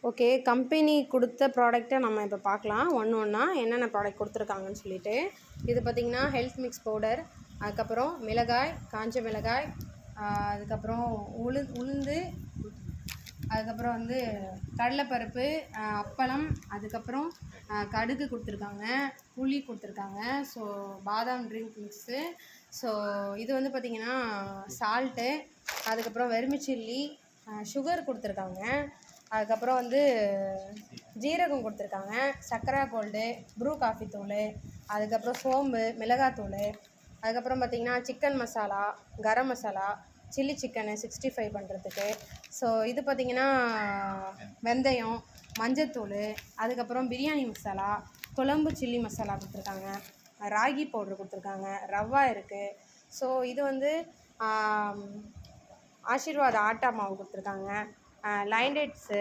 Okay. Company குடுத்த ப்ராடக்ட்ட நம்ம இப்ப பார்க்கலாம். ஒண்ணா என்னென்ன ப்ராடக்ட் குடுத்துருக்காங்கன்னு சொல்லிட்டு. இது பார்த்தீங்கன்னா, ஹெல்த் மிக்ஸ் பவுடர், அதுக்கப்புறம் மிளகாய், காஞ்ச மிளகாய், அதுக்கப்புறம் உளுந்து, அதுக்கப்புறம் வந்து கடலைப்பருப்பு, அப்பளம், அதுக்கப்புறம் கடுகு குடுத்துருக்காங்க, புளி குடுத்துருக்காங்க. ஸோ பாதாம் ட்ரிங்க் மிக்ஸு. ஸோ இது வந்து பார்த்தீங்கன்னா, சால்ட்டு, அதுக்கப்புறம் வெர்மிச்சில்லி, சுகர் குடுத்துருக்காங்க. அதுக்கப்புறம் வந்து ஜீரகம் குடுத்துருக்காங்க, சர்க்கரை கோல்டு, ப்ரூ காஃபி தூள், அதுக்கப்புறம் சோம்பு, மிளகாத்தூள், அதுக்கப்புறம் பார்த்தீங்கன்னா, chicken masala, garam masala, chilli chicken 65 பண்ணுறதுக்கு. ஸோ இது பார்த்தீங்கன்னா, வெந்தயம், மஞ்சத்தூள், அதுக்கப்புறம் பிரியாணி மசாலா, குழம்பு சில்லி மசாலா குடுத்துருக்காங்க, ராகி பவுட்ரு குடுத்துருக்காங்க, ரவா இருக்குது. ஸோ இது வந்து ஆசீர்வாத் ஆட்டா மாவு குடுத்துருக்காங்க, லைன் டேட்ஸு.